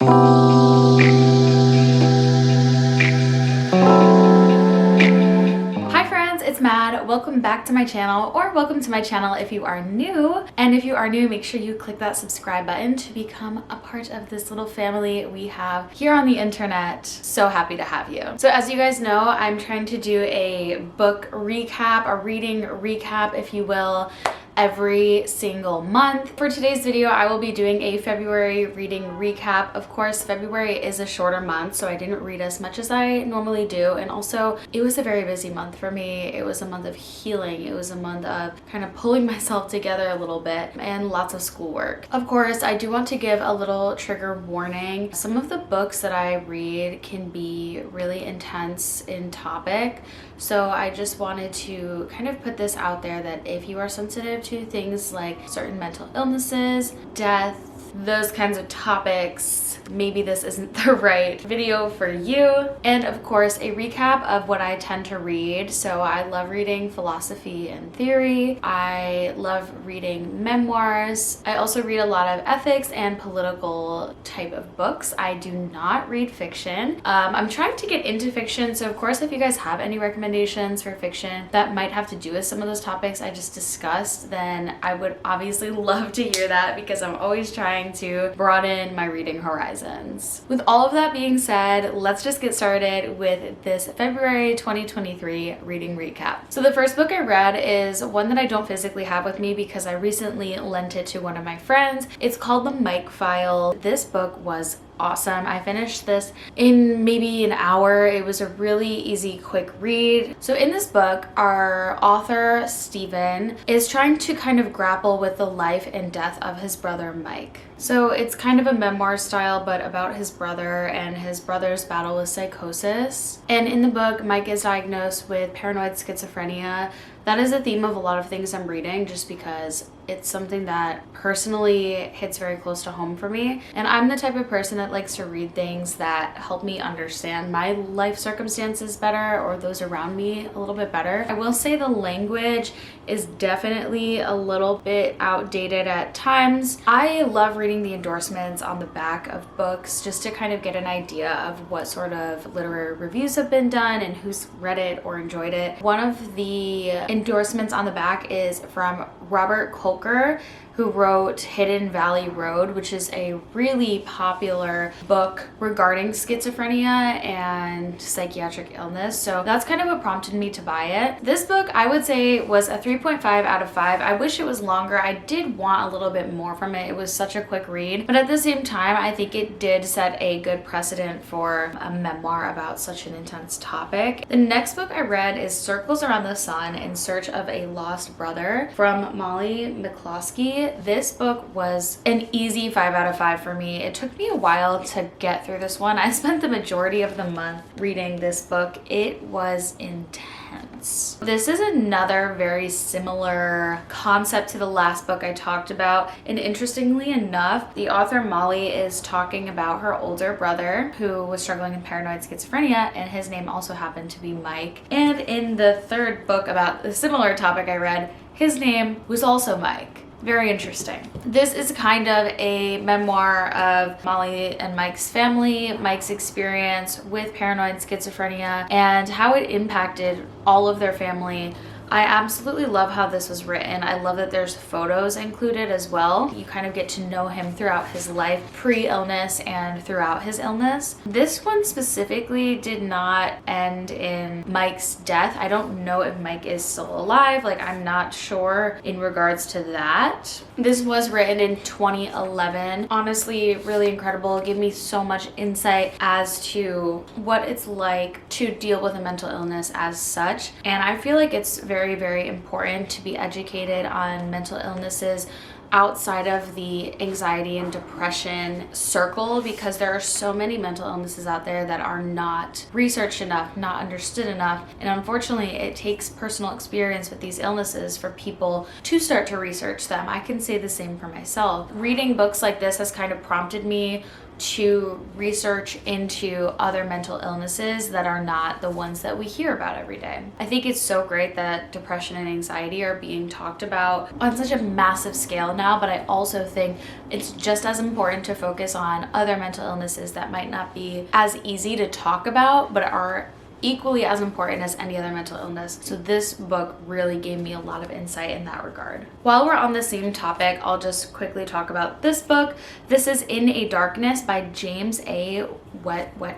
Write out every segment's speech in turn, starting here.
Hi friends, it's Mad. Welcome back to my channel, or welcome to my channel if you are new. And if you are new, make sure you click that subscribe button to become a part of this little family we have here on the internet. So happy to have you. So as you guys know, I'm trying to do a book recap, a reading recap, if you will, every single month. For today's video, I will be doing a February reading recap. Of course, February is a shorter month, so I didn't read as much as I normally do. And also, it was a very busy month for me. It was a month of healing. It was a month of kind of pulling myself together a little bit and lots of schoolwork. Of course, I do want to give a little trigger warning. Some of the books that I read can be really intense in topic. So I just wanted to kind of put this out there that if you are sensitive to things like certain mental illnesses, death, those kinds of topics, maybe this isn't the right video for you. And of course, a recap of what I tend to read. So I love reading philosophy and theory. I love reading memoirs. I also read a lot of ethics and political type of books. I do not read fiction. I'm trying to get into fiction. So of course, if you guys have any recommendations for fiction that might have to do with some of those topics I just discussed, then I would obviously love to hear that, because I'm always trying to broaden my reading horizons. With all of that being said, let's just get started with this February 2023 reading recap. So the first book I read is one that I don't physically have with me because I recently lent it to one of my friends. It's called The Mike File. This book was awesome. I finished this in maybe an hour. It was a really easy, quick read. So in this book, our author, Stephen, is trying to kind of grapple with the life and death of his brother, Mike. So it's kind of a memoir style, but about his brother and his brother's battle with psychosis. And in the book, Mike is diagnosed with paranoid schizophrenia. That is a theme of a lot of things I'm reading, just because it's something that personally hits very close to home for me. And I'm the type of person that likes to read things that help me understand my life circumstances better, or those around me a little bit better. I will say the language is definitely a little bit outdated at times. I love reading the endorsements on the back of books just to kind of get an idea of what sort of literary reviews have been done and who's read it or enjoyed it. One of the endorsements on the back is from Robert Kolker, who wrote Hidden Valley Road, which is a really popular book regarding schizophrenia and psychiatric illness. So that's kind of what prompted me to buy it. This book, I would say, was a 3.5 out of 5. I wish it was longer. I did want a little bit more from it. It was such a quick read. But at the same time, I think it did set a good precedent for a memoir about such an intense topic. The next book I read is Circles Around the Sun in Search of a Lost Brother from Molly McCloskey. This book was an easy 5 out of 5 for me. It took me a while to get through this one. I spent the majority of the month reading this book. It was intense. This is another very similar concept to the last book I talked about. And interestingly enough, the author Molly is talking about her older brother who was struggling with paranoid schizophrenia, and his name also happened to be Mike. And in the third book about a similar topic I read, his name was also Mike. Very interesting. This is kind of a memoir of Molly and Mike's family, Mike's experience with paranoid schizophrenia, and how it impacted all of their family. I absolutely love how this was written. I love that there's photos included as well. You kind of get to know him throughout his life, pre-illness and throughout his illness. This one specifically did not end in Mike's death. I don't know if Mike is still alive. Like, I'm not sure in regards to that. This was written in 2011. Honestly, really incredible. It gave me so much insight as to what it's like to deal with a mental illness as such. And I feel like it's very, very important to be educated on mental illnesses outside of the anxiety and depression circle, because there are so many mental illnesses out there that are not researched enough, not understood enough. And unfortunately, it takes personal experience with these illnesses for people to start to research them. I can say the same for myself. Reading books like this has kind of prompted me to research into other mental illnesses that are not the ones that we hear about every day. I think it's so great that depression and anxiety are being talked about on such a massive scale now, but I also think it's just as important to focus on other mental illnesses that might not be as easy to talk about, but are equally as important as any other mental illness. So this book really gave me a lot of insight in that regard. While we're on the same topic, I'll just quickly talk about this book. This is In a Darkness by James A. Wechsler.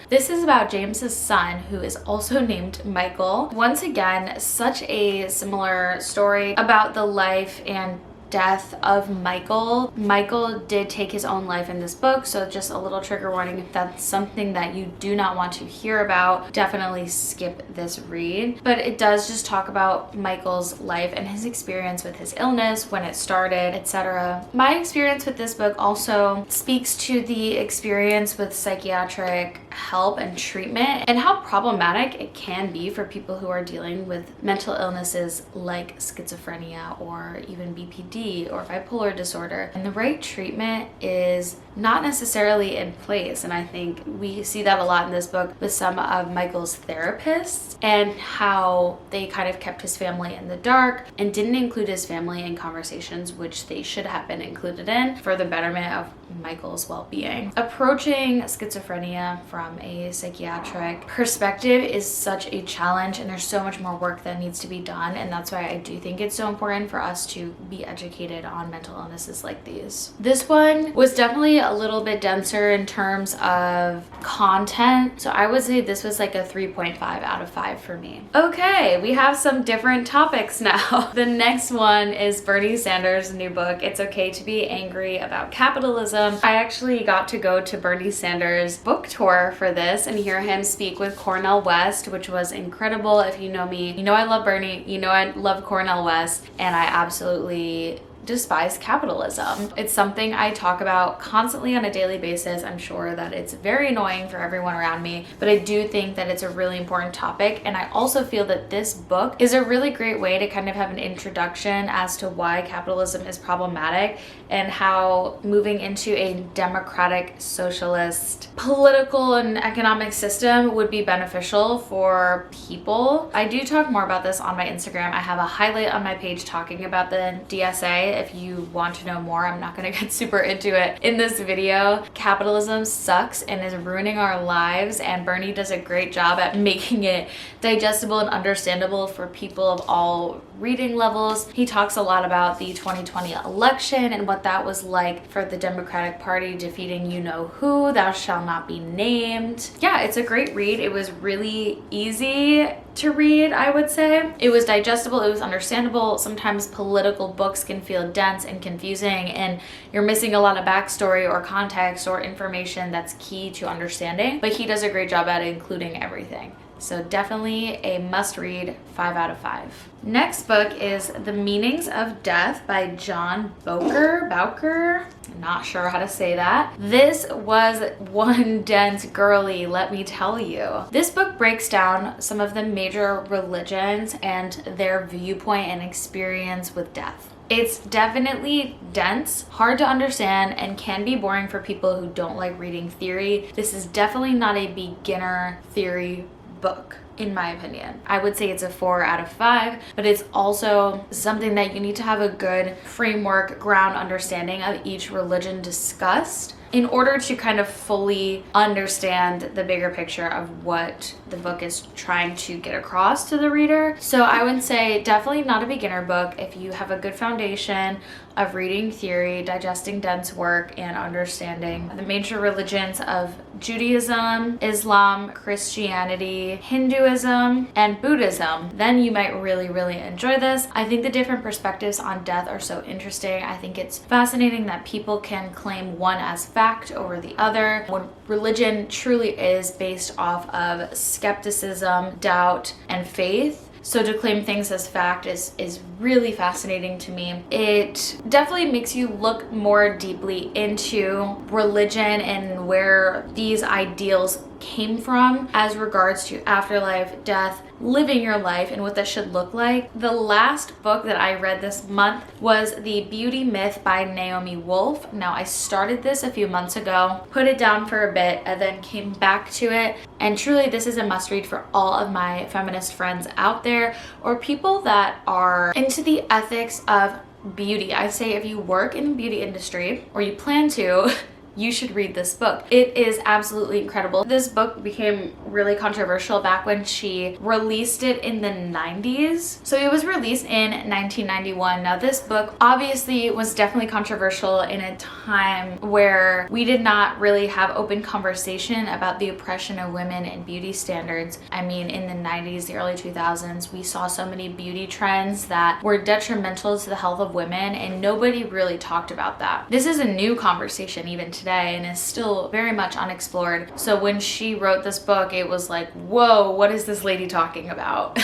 This is about James's son, who is also named Michael. Once again, such a similar story about the life and death of Michael. Michael did take his own life in this book, so just a little trigger warning. If that's something that you do not want to hear about, definitely skip this read. But it does just talk about Michael's life and his experience with his illness, when it started, etc. My experience with this book also speaks to the experience with psychiatric help and treatment and how problematic it can be for people who are dealing with mental illnesses like schizophrenia or even BPD or bipolar disorder. And the right treatment is not necessarily in place. And I think we see that a lot in this book with some of Michael's therapists and how they kind of kept his family in the dark and didn't include his family in conversations which they should have been included in for the betterment of Michael's well-being. Approaching schizophrenia from a psychiatric perspective is such a challenge, and there's so much more work that needs to be done, and that's why I do think it's so important for us to be educated on mental illnesses like these. This one was definitely a little bit denser in terms of content, so I would say this was like a 3.5 out of 5 for me. Okay, we have some different topics now. The next one is Bernie Sanders' new book, It's Okay to Be Angry About Capitalism. I actually got to go to Bernie Sanders' book tour for this and hear him speak with Cornel West, which was incredible. If you know me, you know I love Bernie, you know I love Cornel West, and I absolutely despise capitalism. It's something I talk about constantly on a daily basis. I'm sure that it's very annoying for everyone around me, but I do think that it's a really important topic. And I also feel that this book is a really great way to kind of have an introduction as to why capitalism is problematic and how moving into a democratic socialist political and economic system would be beneficial for people. I do talk more about this on my Instagram. I have a highlight on my page talking about the DSA. If you want to know more, I'm not going to get super into it in this video. Capitalism sucks and is ruining our lives, and Bernie does a great job at making it digestible and understandable for people of all reading levels. He talks a lot about the 2020 election and what that was like for the Democratic Party defeating you know who, thou shall not be named. Yeah, it's a great read. It was really easy to read, I would say. It was digestible, it was understandable. Sometimes political books can feel dense and confusing, and you're missing a lot of backstory or context or information that's key to understanding, but he does a great job at including everything. So definitely a must read, 5 out of 5. Next book is The Meanings of Death by John Bowker. I'm not sure how to say that. This was one dense girly, let me tell you. This book breaks down some of the major religions and their viewpoint and experience with death. It's definitely dense, hard to understand, and can be boring for people who don't like reading theory. This is definitely not a beginner theory book, in my opinion. I would say it's a 4 out of 5, but it's also something that you need to have a good framework, ground understanding of each religion discussed in order to kind of fully understand the bigger picture of what the book is trying to get across to the reader. So I would say definitely not a beginner book. If you have a good foundation of reading theory, digesting dense work, and understanding the major religions of Judaism, Islam, Christianity, Hinduism, and Buddhism, then you might really, really enjoy this. I think the different perspectives on death are so interesting. I think it's fascinating that people can claim one as fact over the other when religion truly is based off of skepticism, doubt, and faith. So to claim things as fact is really fascinating to me. It definitely makes you look more deeply into religion and where these ideals came from as regards to afterlife, death, living your life, and what that should look like. The last book that I read this month was The Beauty Myth by Naomi Wolf. Now, I started this a few months ago, put it down for a bit, and then came back to it. And truly, this is a must read for all of my feminist friends out there, or people that are into the ethics of beauty. I say if you work in the beauty industry, or you plan to, you should read this book. It is absolutely incredible. This book became really controversial back when she released it in the 90s. So it was released in 1991. Now this book obviously was definitely controversial in a time where we did not really have open conversation about the oppression of women and beauty standards. I mean, in the 90s, the early 2000s, we saw so many beauty trends that were detrimental to the health of women, and nobody really talked about that. This is a new conversation even today and is still very much unexplored. So when she wrote this book, it was like, whoa, what is this lady talking about?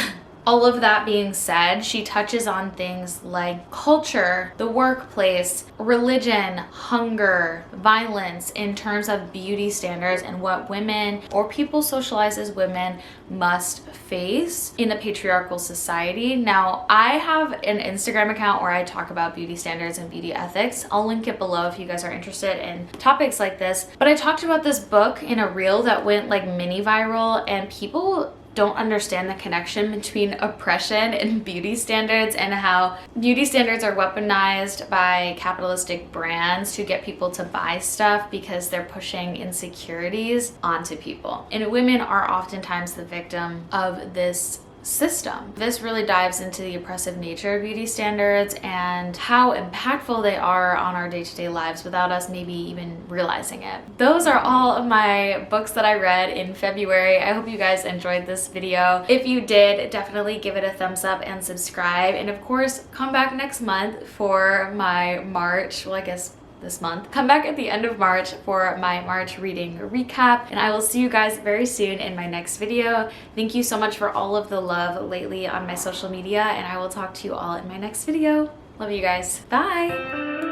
All of that being said, she touches on things like culture, the workplace, religion, hunger, violence in terms of beauty standards and what women or people socialized as women must face in a patriarchal society. Now, I have an Instagram account where I talk about beauty standards and beauty ethics. I'll link it below if you guys are interested in topics like this. But I talked about this book in a reel that went like mini viral, and people don't understand the connection between oppression and beauty standards, and how beauty standards are weaponized by capitalistic brands to get people to buy stuff because they're pushing insecurities onto people. And women are oftentimes the victim of this system. This really dives into the oppressive nature of beauty standards and how impactful they are on our day-to-day lives without us maybe even realizing it. Those are all of my books that I read in February. I hope you guys enjoyed this video. If you did, definitely give it a thumbs up and subscribe. And of course, come back next month for my March, well, I guess this month. Come back at the end of March for my March reading recap, and I will see you guys very soon in my next video. Thank you so much for all of the love lately on my social media, and I will talk to you all in my next video. Love you guys. Bye!